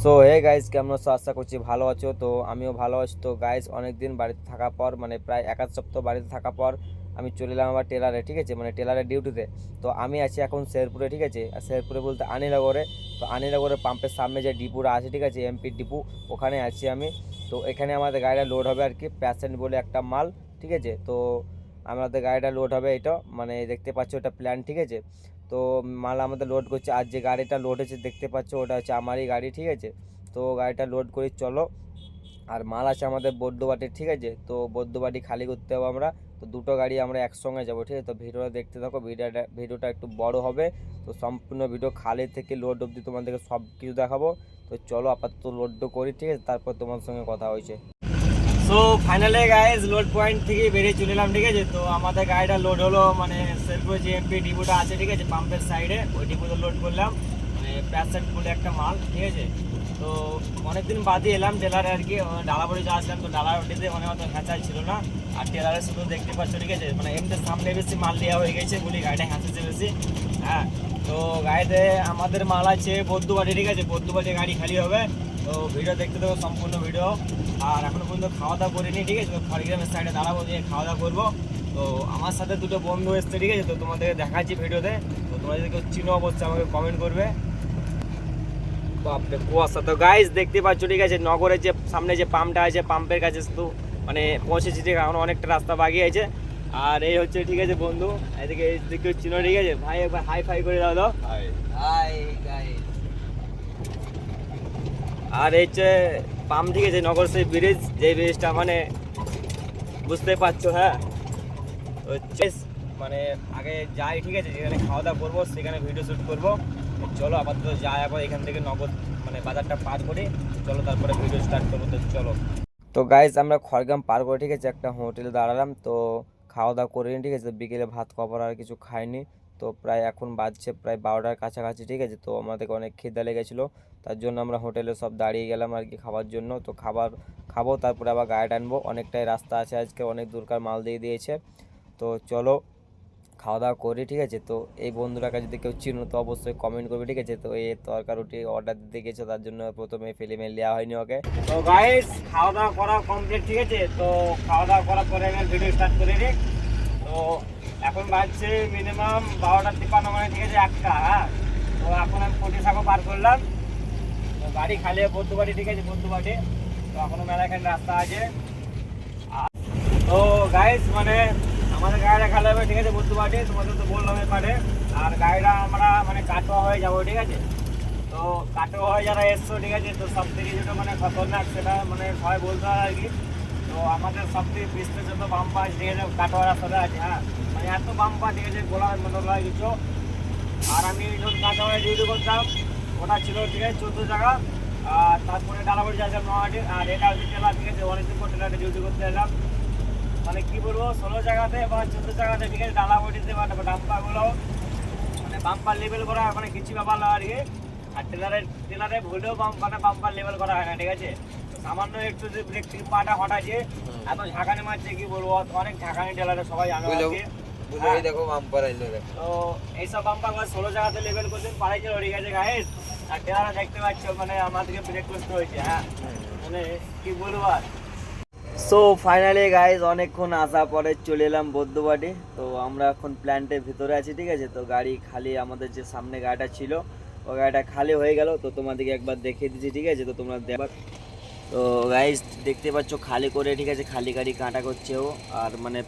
So hey guys, কেমন আছো? আশা করছি ভালো আছো। তো আমিও ভালো আছি। তো গাইস, অনেকদিন বাড়িতে থাকার পর, মানে প্রায় এক আধ সপ্তাহ বাড়িতে থাকার পর আমি চলে এলাম আমার টেলারে, ঠিক আছে, মানে টেলারের ডিউটিতে। তো আমি আছি এখন শেরপুরে, ঠিক আছে, আর শেরপুরে বলতে আনিনগরে। তো আনিনগরের পাম্পের সামনে যে ডিপুটা আছে, ঠিক আছে, এমপি ডিপু, ওখানে আছি আমি। তো এখানে আমাদের গাড়িটা লোড হবে আর কি, প্যাসেন্ট বলে একটা মাল, ঠিক আছে। তো আমাদের গাড়িটা লোড হবে, এটা মানে দেখতে পাচ্ছ ওটা প্ল্যান, ঠিক আছে। তো মাল আমাদের লোড করছে, আর যে গাড়িটা লোড হচ্ছে দেখতে পাচ্ছ ওটা হচ্ছে আমারই গাড়ি, ঠিক আছে। তো গাড়িটা লোড করি চলো। আর মাল আছে আমাদের বৈদ্যবাটির, ঠিক আছে। তো বৈদ্যবাটি খালি করতে হবে আমরা। তো দুটো গাড়ি আমরা একসঙ্গে যাবো, ঠিক আছে। তো ভিডিওটা দেখতে থাকো, ভিডিওটা একটু বড় হবে। তো সম্পূর্ণ ভিডিও খালি থেকে লোড অবধি তোমাদেরকে সব কিছু দেখাবো। তো চলো আপাতত লোডটা করি, ঠিক আছে, তারপর তোমার সঙ্গে কথা হয়েছে। So finally guys load point থেকে বেরিয়ে চলে এলাম, ঠিক আছে। তো আমাদের গাড়িটা লোড হলো, মানে শেরপুরে যে এমপি ডিপোটা আছে, ঠিক আছে, পাম্পের সাইডে, ওই ডিপোতে লোড করলাম, মানে প্যাসেন্ট বলে একটা মাল, ঠিক আছে। তো অনেকদিন বাদে এলাম টেলারে আর কি, ডালাবাড়ি যা আসলাম। তো ডালাবাড়িতে মানে অত হ্যাঁচাল ছিল না। আর টেলারে শুধু দেখতে পাচ্ছ, ঠিক আছে, মানে এমনি সামনে বেশি মাল দেওয়া হয়ে গেছে বলে গাড়িটা হ্যাঁচেছে বেশি। হ্যাঁ, তো গাড়িতে আমাদের মাল আছে বদ্যুবাটি, ঠিক আছে, বদ্যুবাটি গাড়ি খালি হবে। তো ভিডিও দেখতে দেবো সম্পূর্ণ ভিডিও। আর এখনো পর্যন্ত খাওয়া দাওয়া করিনি, ঠিক আছে। তো খড়গ্রামের সাইডে দাঁড়াবো, দিয়ে খাওয়া দাওয়া করবো। তো আমার সাথে দুটো বন্ধু এসছে, ঠিক আছে। তো তোমাদেরকে দেখাচ্ছি ভিডিওতে। তো তোমরা যদি কেউ চিনো অবশ্যই আমাকে কমেন্ট করবে। বাপরে কুয়াশা! তো গাইস দেখতে পাচ্ছ, ঠিক আছে, নগরের যে সামনে যে পাম্পটা আছে, পাম্পের কাছে শুধু মানে পৌঁছেছি, ঠিক আছে, এখন অনেকটা রাস্তা বাকি আছে। আর এই হচ্ছে, ঠিক আছে, বন্ধু, এদিকে চিনো, ঠিক আছে। ভাই একবার হাই ফাই করে দাও তো। Hi guys. আর এই হচ্ছে পাম্প, ঠিক আছে, নগর সেই ব্রিজ, যে ব্রিজটা মানে বুঝতে পারছো। হ্যাঁ, হচ্ছে মানে আগে যাই, ঠিক আছে, যেখানে খাওয়া দাওয়া করবো সেখানে ভিডিও শ্যুট করবো। চলো আপাতত যাই, আবার এখান থেকে নগদ মানে বাজারটা পার করি। চলো তারপরে ভিডিও স্টার্ট করবো। তো চলো। তো গাইজ আমরা খড়গ্রাম পার করে, ঠিক আছে, একটা হোটেলে দাঁড়ালাম। তো খাওয়া দাওয়া করিনি, ঠিক আছে, বিকেলে ভাত খাবার আর কিছু খাইনি। তো প্রায় এখন বাজছে প্রায় 12টার কাছাকাছি, ঠিক আছে। তো আমাদেরকে অনেক খিদে লেগেছিলো, তার জন্য আমরা হোটেলে সব দাঁড়িয়ে গেলাম আর কি খাবার জন্য। তো খাবার খাবো, তারপরে আবার গাড়ি টানবো, অনেকটাই রাস্তা আছে আজকে, অনেক দূরকার মাল দিয়ে দিয়েছে। তো চলো খাওয়া দাওয়া করি, ঠিক আছে। তো এই বন্ধুটাকে যদি কেউ চিনো তো অবশ্যই কমেন্ট করবে, ঠিক আছে। তো এই তরকারি রুটি অর্ডার দিতে গেছো, তার জন্য প্রথমে ফিল্মে নেওয়া হয়নি ওকে। তো গাইস খাওয়া দাওয়া করা কমপ্লিট, ঠিক আছে। তো খাওয়া দাওয়া করার পরে আমি ভিডিও স্টার্ট করে দিই। তো এখন বাজছে মিনিমাম 12টা 53, মানে ঠিক আছে, একটা। হ্যাঁ, তো এখন আমি পটিসাঁকো পার করলাম। তো গাড়ি খালি বদ্ধবাড়ি, ঠিক আছে, বদ্ধবাড়ি। তো এখনো মেলাখান রাস্তা আছে। তো গাইস মানে আমাদের গাড়িটা খালি হবে, ঠিক আছে, বুদ্ধবাটি, তোমাদের তো বললাম এবারে। আর গাড়িটা আমরা মানে কাটোয়া হয়ে যাবো, ঠিক আছে। তো কাটোয়া হয়ে যারা এসছো, ঠিক আছে, তো সব থেকে যেটা মানে খতরনাক সেটা মানে সবাই বলতে হয় আর কি। তো আমাদের সব থেকে পিছনে যত বাম্পা আছে, ঠিক আছে, কাটোয়া রাস্তাটা আছে। হ্যাঁ, মানে এত বাম্পা, ঠিক আছে, গোলার মতো নয় কিছু। আর আমি যখন কাটোয়ায় ডিউটি করতাম, ওটা ছিল, ঠিক আছে, 14 জায়গা। আর তারপরে ডালাবাড়ি যাচ্ছিলাম নয়াটি। আর এটা হচ্ছে টেলা, ঠিক আছে, অনেকদিন পর টেলাতে ডিউটি করতে এলাম। মানে কি বলবো, 16 জায়গাতে বা 14 জায়গাতে, ঠিক আছে, ডালাবটিতে বা ডাম্পারগুলো মানে বাম্পার লেভেল করা মানে কিছু ব্যাপার না আর কি। আর টেলারে ভুলেও মানে বাম্পার লেভেল করা হয় না, ঠিক আছে। তো সামান্য একটু যে ব্রেক পাটা হটাচ্ছে, এত ঝাঁকানি মারছে, কি বলবো, অনেক ঝাঁকানি টেলারে সবাই জানো আর কি। হ্যাঁ, দেখো বাম্পার আইলো। তো এইসব বাম্পার 16 জায়গাতে লেভেল করছেন পাড়াইছিল, ঠিক আছে গাইস। আর টেলারে দেখতে পাচ্ছ মানে আমাদেরকে ব্রেক করতে হয়েছে। হ্যাঁ, মানে কি বলবো আর। সো ফাইনালি গাইজ অনেকক্ষণ আসার পরে চলে এলাম বৈদ্যবাটি। তো আমরা এখন প্ল্যান্টের ভিতরে আছি, ঠিক আছে। তো গাড়ি খালি, আমাদের যে সামনে গাড়িটা ছিল ওই গাড়িটা খালি হয়ে গেল। তো তোমাদেরকে একবার দেখিয়ে দিচ্ছি, ঠিক আছে। তো তোমরা দেখবার। তো গাইজ দেখতে পাচ্ছ খালি করে, ঠিক আছে, খালি গাড়ি কাটা করছে ও। আর মানে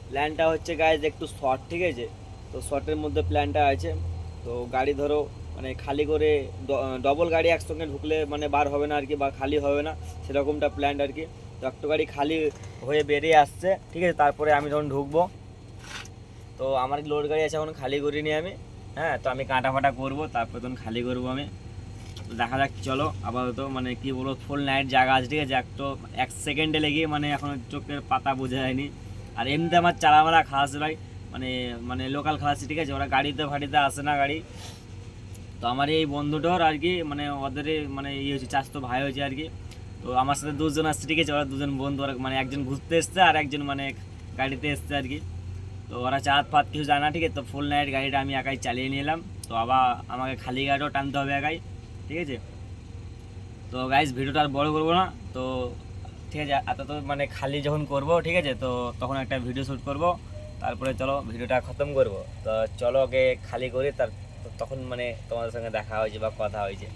প্ল্যানটা হচ্ছে গাইজ একটু শর্ট, ঠিক আছে। তো শর্টের মধ্যে প্ল্যানটা আছে। তো গাড়ি ধরো মানে খালি করে ডবল গাড়ি একসঙ্গে ঢুকলে মানে বার হবে না আর কি, বা খালি হবে না, সেরকমটা প্ল্যান আর কি। তো একটা গাড়ি খালি হয়ে বেরিয়ে আসছে, ঠিক আছে, তারপরে আমি যখন ঢুকবো। তো আমার লোড গাড়ি আছে, এখন খালি করিনি আমি। হ্যাঁ, তো আমি কাটা ফাটা করবো, তারপর তখন খালি করবো আমি। তো দেখা যাক, চলো। আপাতত মানে কি বলবো, ফুল নাইট জায়গা আছে, ঠিক আছে। এক সেকেন্ডে লেগে মানে এখন চোখের পাতা বোঝা যায়নি। আর এমনিতে আমার চালামালা খালাস ভাই, মানে মানে লোকাল খালাসি, ঠিক আছে, ওরা গাড়িতে ফাড়িতে আসে না গাড়ি। তো আমার এই বন্ধুটার আর কি মানে ওদের মানে ইয়ে হচ্ছে, চাচাতো ভাই হয়েছে আর কি। তো আমার সাথে দুজন আসছে, ঠিক আছে, ওরা দুজন বন্ধু, ওরা মানে একজন ঘুরতে এসছে আর একজন মানে গাড়িতে এসছে আর কি। তো ওরা চাঁদ ফাঁদ কিছু জানা, ঠিক আছে। তো ফুল নাইট গাড়িটা আমি একাই চালিয়ে নিলাম। তো আবার আমাকে খালি গাড়িও টানতে হবে একাই, ঠিক আছে। তো গাইজ ভিডিওটা আর বড় করবো না, তো ঠিক আছে এত তো মানে খালি যখন করব ঠিক আছে, তো তখন একটা ভিডিও শ্যুট করব, তারপরে চলো ভিডিওটা খতম করব। তো চলো আগে খালি করি, তখন মানে তোমাদের সঙ্গে দেখা হয়েছে বা কথা হয়েছে।